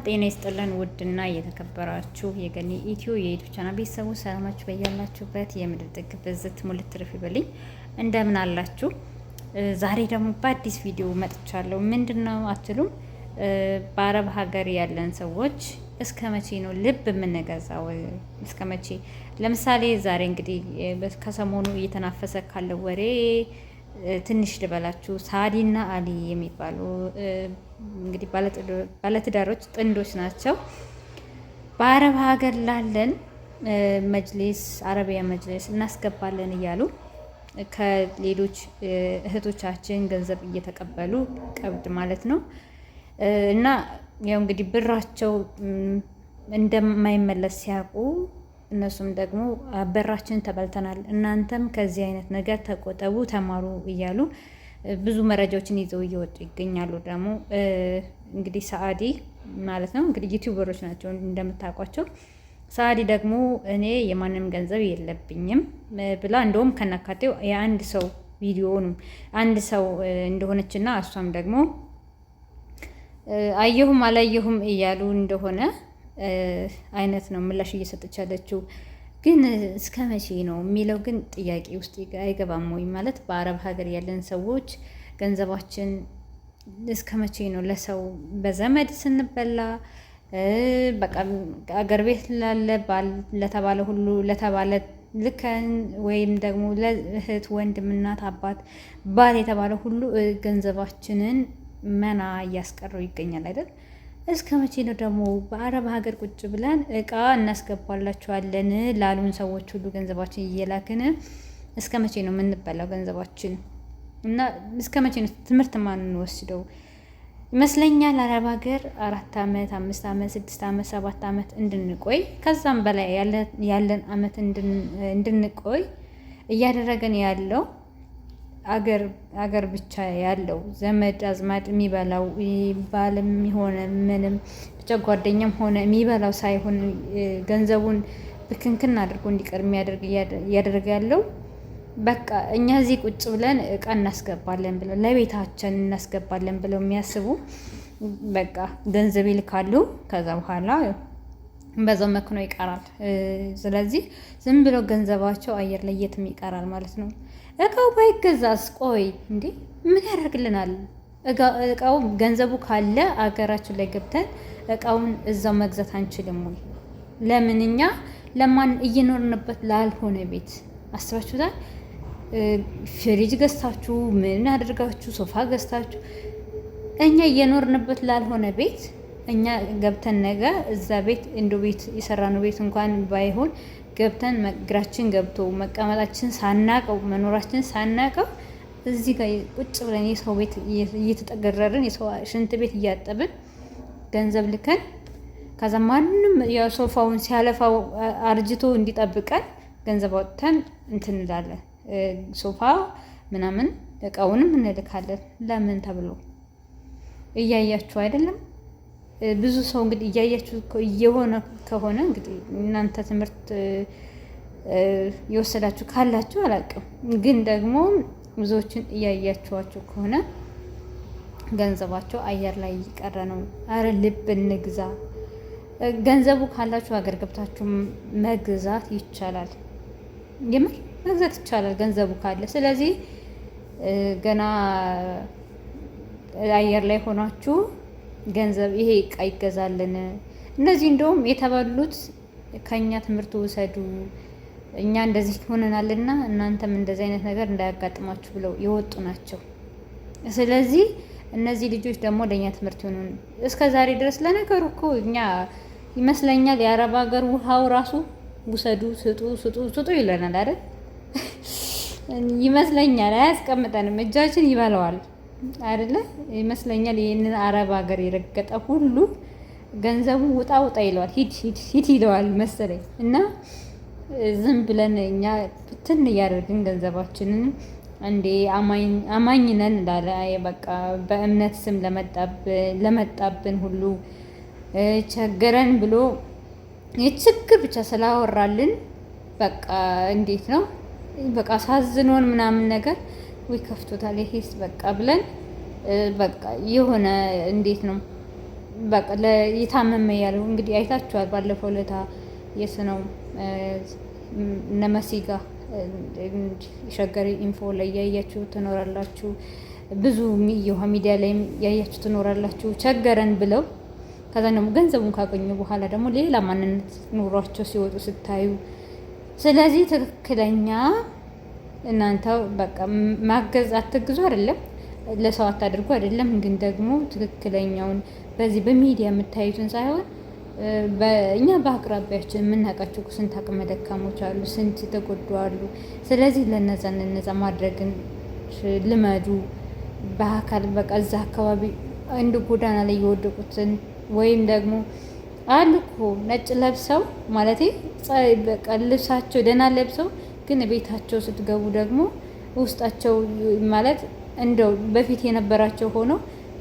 ጤና ይስጥልን ውድና የተከበራችሁ የገኒ ኢትዮ የዩቲዩብ ቻናል ቤተሰቦች ሰላማችሁ በያላችሁበት የምድር ጥግ ብዝት ሙልት ትርፍ ይበልኝ። እንደምን አላችሁ? ዛሬ ደግሞ በአዲስ ቪዲዮ መጥቻለሁ። ምንድነው አትሉም? በአረብ ሀገር ያለን ሰዎች እስከ መቼ ነው ልብ የምንገዛው? እስከ መቼ? ለምሳሌ ዛሬ እንግዲህ ከሰሞኑ እየተናፈሰ ካለው ወሬ ትንሽ ልበላችሁ። ሳዲና አሊ የሚባሉ እንግዲህ ባለትዳሮች ጥንዶች ናቸው። በአረብ ሀገር ላለን መጅሊስ አረቢያ መጅሊስ እናስገባለን እያሉ ከሌሎች እህቶቻችን ገንዘብ እየተቀበሉ ቀብድ ማለት ነው። እና ያው እንግዲህ ብራቸው እንደማይመለስ ሲያውቁ እነሱም ደግሞ በራችን ተበልተናል፣ እናንተም ከዚህ አይነት ነገር ተቆጠቡ፣ ተማሩ እያሉ ብዙ መረጃዎችን ይዘው እየወጡ ይገኛሉ። ደግሞ እንግዲህ ሰአዲ ማለት ነው እንግዲህ ዩቲዩበሮች ናቸው እንደምታውቋቸው። ሰአዲ ደግሞ እኔ የማንም ገንዘብ የለብኝም ብላ እንደውም ከናካቴው የአንድ ሰው ቪዲዮንም አንድ ሰው እንደሆነችና እሷም ደግሞ አየሁም አላየሁም እያሉ እንደሆነ አይነት ነው ምላሽ እየሰጠች ያለችው። ግን እስከ መቼ ነው የሚለው ግን ጥያቄ ውስጥ አይገባም ወይ? ማለት በአረብ ሀገር ያለን ሰዎች ገንዘባችን እስከ መቼ ነው ለሰው በዘመድ ስንበላ በቃ አገር ቤት ላለ ለተባለ ሁሉ ለተባለ ልከን ወይም ደግሞ ለእህት ወንድም፣ እናት፣ አባት፣ ባል የተባለ ሁሉ ገንዘባችንን መና እያስቀረው ይገኛል አይደል? እስከ መቼ ነው ደግሞ በአረብ ሀገር ቁጭ ብለን እቃ እናስገባላችኋለን ላሉን ሰዎች ሁሉ ገንዘባችን እየላክን እስከ መቼ ነው የምንበላው ገንዘባችን? እና እስከ መቼ ነው ትምህርት ማንወስደው? ይመስለኛል አረብ ሀገር 4 ዓመት 5 ዓመት 6 ዓመት 7 ዓመት እንድንቆይ ከዛም በላይ ያለን ዓመት እንድንቆይ እያደረገን ያለው አገር ብቻ ያለው ዘመድ አዝማድ የሚበላው ባልም ሆነ ምንም ብቻ ጓደኛም ሆነ የሚበላው ሳይሆን ገንዘቡን ብክንክን አድርጎ እንዲቀር እያደረገ ያለው በቃ እኛ እዚህ ቁጭ ብለን እቃ እናስገባለን ብለው ለቤታችን እናስገባለን ብለው የሚያስቡ በቃ ገንዘብ ይልካሉ። ከዛ በኋላ በዛው መክኖ ይቀራል። ስለዚህ ዝም ብለው ገንዘባቸው አየር ላይ የትም ይቀራል ማለት ነው። እቃው ባይገዛስ? ቆይ እንዴ ምን ያደርግልናል? እቃው ገንዘቡ ካለ አገራችን ላይ ገብተን እቃውን እዛው መግዛት አንችልም ወይ? ለምን እኛ ለማን እየኖርንበት ላልሆነ ቤት አስባችሁታል? ፍሪጅ ገዝታችሁ ምን አድርጋችሁ ሶፋ ገዝታችሁ እኛ እየኖርንበት ላልሆነ ቤት እኛ ገብተን ነገ እዛ ቤት እንደ ቤት የሰራነው ቤት እንኳን ባይሆን ገብተን እግራችን ገብቶ መቀመጣችን ሳናቀው መኖራችን ሳናቀው እዚህ ጋር ቁጭ ብለን የሰው ቤት እየተጠገረርን የሰው ሽንት ቤት እያጠብን ገንዘብ ልከን ከዛ ማንም የሶፋውን ሲያለፋው አርጅቶ እንዲጠብቀን ገንዘብ አውጥተን እንትን እንላለን። ሶፋ ምናምን እቃውንም እንልካለን። ለምን ተብሎ እያያችሁ አይደለም? ብዙ ሰው እንግዲህ እያያችሁ እየሆነ ከሆነ እንግዲህ እናንተ ትምህርት የወሰዳችሁ ካላችሁ አላውቅም፣ ግን ደግሞ ብዙዎችን እያያችኋቸው ከሆነ ገንዘባቸው አየር ላይ እየቀረ ነው። አረ ልብ እንግዛ። ገንዘቡ ካላችሁ ሀገር ገብታችሁ መግዛት ይቻላል። የምር መግዛት ይቻላል ገንዘቡ ካለ። ስለዚህ ገና አየር ላይ ሆናችሁ ገንዘብ ይሄ እቃ ይገዛልን። እነዚህ እንደውም የተበሉት ከኛ ትምህርት ውሰዱ፣ እኛ እንደዚህ ሆነናልና እናንተም እንደዚህ አይነት ነገር እንዳያጋጥማችሁ ብለው የወጡ ናቸው። ስለዚህ እነዚህ ልጆች ደግሞ ለእኛ ትምህርት ይሆኑን። እስከ ዛሬ ድረስ ለነገሩ እኮ እኛ ይመስለኛል የአረብ ሀገር ውሃው ራሱ ውሰዱ፣ ስጡ ይለናል አይደል? ይመስለኛል አያስቀምጠንም፣ እጃችን ይበላዋል አይደለ? ይመስለኛል ይሄንን አረብ ሀገር የረገጠ ሁሉ ገንዘቡ ውጣ ይለዋል፣ ሂድ ይለዋል መሰለኝ። እና ዝም ብለን እኛ ትን እያደረግን ገንዘባችንን እንዴ አማኝ ነን እንዳለ በቃ በእምነት ስም ለመጣብን ሁሉ ቸገረን ብሎ የችግር ብቻ ስላወራልን በቃ እንዴት ነው በቃ ሳዝኖን ምናምን ነገር ወይ ከፍቶታል ይሄስ በቃ ብለን በቃ የሆነ እንዴት ነው በቃ የታመመ ያለው እንግዲህ አይታችኋል። ባለፈው ለታ የስነው ነመሲ ጋር ሸገሪ ኢንፎ ላይ ያያችሁ ትኖራላችሁ። ብዙ የውሃ ሚዲያ ላይ ያያችሁ ትኖራላችሁ። ቸገረን ብለው ከዛ ደግሞ ገንዘቡን ካገኙ በኋላ ደግሞ ሌላ ማንነት ኑሯቸው ሲወጡ ስታዩ፣ ስለዚህ ትክክለኛ እናንተ በቃ ማገዝ አትግዙ አይደለም፣ ለሰው አታድርጉ አይደለም፣ ግን ደግሞ ትክክለኛውን በዚህ በሚዲያ የምታዩትን ሳይሆን እኛ በአቅራቢያችን የምናውቃቸው ስንት አቅመ ደካሞች አሉ፣ ስንት የተጎዱ አሉ። ስለዚህ ለነዛ ማድረግን ልመዱ። በአካል በቃ እዛ አካባቢ እንደ ጎዳና ላይ የወደቁትን ወይም ደግሞ አሉ እኮ ነጭ ለብሰው ማለት በቃ ልብሳቸው ደህና ለብሰው ግን ቤታቸው ስትገቡ ደግሞ ውስጣቸው ማለት እንደው በፊት የነበራቸው ሆኖ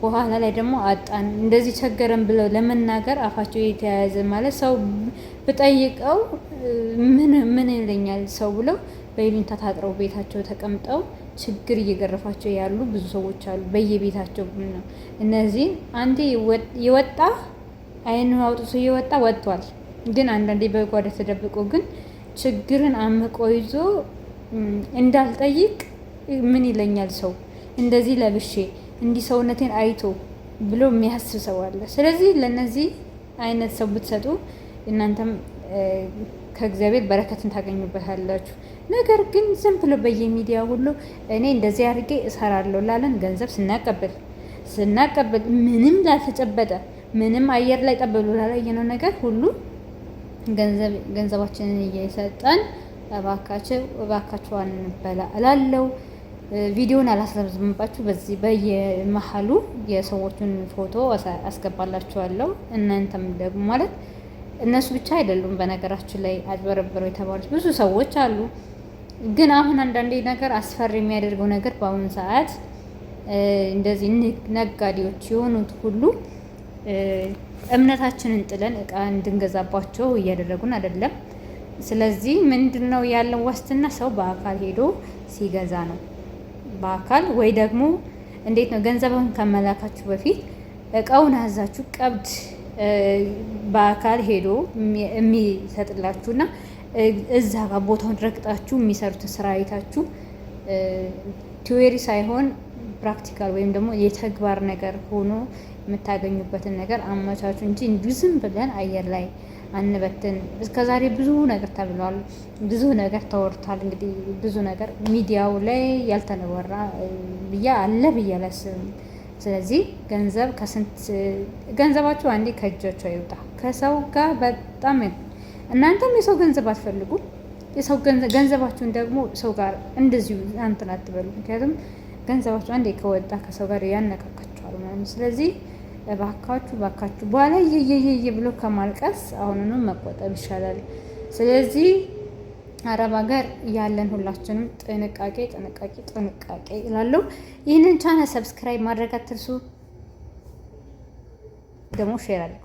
በኋላ ላይ ደግሞ አጣን እንደዚህ ቸገረን ብለው ለመናገር አፋቸው የተያያዘ ማለት ሰው ብጠይቀው ምን ይለኛል ሰው ብለው በይሉኝታ ታጥረው ቤታቸው ተቀምጠው ችግር እየገረፋቸው ያሉ ብዙ ሰዎች አሉ በየቤታቸው ነው። እነዚህ አንዴ የወጣ አይኑ አውጥቶ የወጣ ወጥቷል። ግን አንዳንዴ በጓዳ ተደብቆ ግን ችግርን አምቆ ይዞ እንዳልጠይቅ ምን ይለኛል ሰው እንደዚህ ለብሼ እንዲህ ሰውነቴን አይቶ ብሎ የሚያስብ ሰው አለ። ስለዚህ ለነዚህ አይነት ሰው ብትሰጡ እናንተም ከእግዚአብሔር በረከትን ታገኙበታላችሁ። ነገር ግን ዝም ብሎ በየሚዲያ ሁሉ እኔ እንደዚህ አድርጌ እሰራለሁ ላለን ገንዘብ ስናቀብል ምንም ላልተጨበጠ ምንም አየር ላይ ጠበሉ ላላየነው ነገር ሁሉ ገንዘባችንን እየሰጠን እባካችሁ አንበላ እላለሁ። ቪዲዮን አላስረዝምባችሁ። በዚህ በየመሀሉ የሰዎቹን ፎቶ አስገባላችኋለሁ። እናንተም ደግሞ ማለት እነሱ ብቻ አይደሉም፣ በነገራችን ላይ አጭበረበረው የተባሉት ብዙ ሰዎች አሉ። ግን አሁን አንዳንዴ ነገር አስፈሪ የሚያደርገው ነገር በአሁኑ ሰዓት እንደዚህ ነጋዴዎች የሆኑት ሁሉ እምነታችንን ጥለን እቃ እንድንገዛባቸው እያደረጉን አይደለም። ስለዚህ ምንድነው ያለው ዋስትና? ሰው በአካል ሄዶ ሲገዛ ነው። በአካል ወይ ደግሞ እንዴት ነው ገንዘብን ከመላካችሁ በፊት እቃውን አዛችሁ ቀብድ በአካል ሄዶ የሚሰጥላችሁና እዛ ጋር ቦታውን ረግጣችሁ የሚሰሩትን ስራ አይታችሁ ቲዎሪ ሳይሆን ፕራክቲካል ወይም ደግሞ የተግባር ነገር ሆኖ የምታገኙበትን ነገር አመቻቹ እንጂ እንዲሁ ዝም ብለን አየር ላይ አንበትን። እስከዛሬ ብዙ ነገር ተብሏል፣ ብዙ ነገር ተወርቷል። እንግዲህ ብዙ ነገር ሚዲያው ላይ ያልተነወራ አለ ብዬ አላስብም። ስለዚህ ገንዘባችሁ አንዴ ከእጃችሁ አይውጣ። ከሰው ጋር በጣም እናንተም የሰው ገንዘብ አትፈልጉ። የሰው ገንዘባችሁን ደግሞ ሰው ጋር እንደዚሁ እንትን አትበሉ። ምክንያቱም ገንዘባችሁ አንዴ ከወጣ ከሰው ጋር ያነካካችኋል ማለት ነው። ስለዚህ እባካችሁ በኋላ የየየ ብሎ ከማልቀስ አሁኑኑ መቆጠብ ይሻላል። ስለዚህ አረብ ሀገር ያለን ሁላችንም ጥንቃቄ እላለሁ። ይህንን ቻናል ሰብስክራይብ ማድረግ አትርሱ፣ ደግሞ ሼር አድርጉ።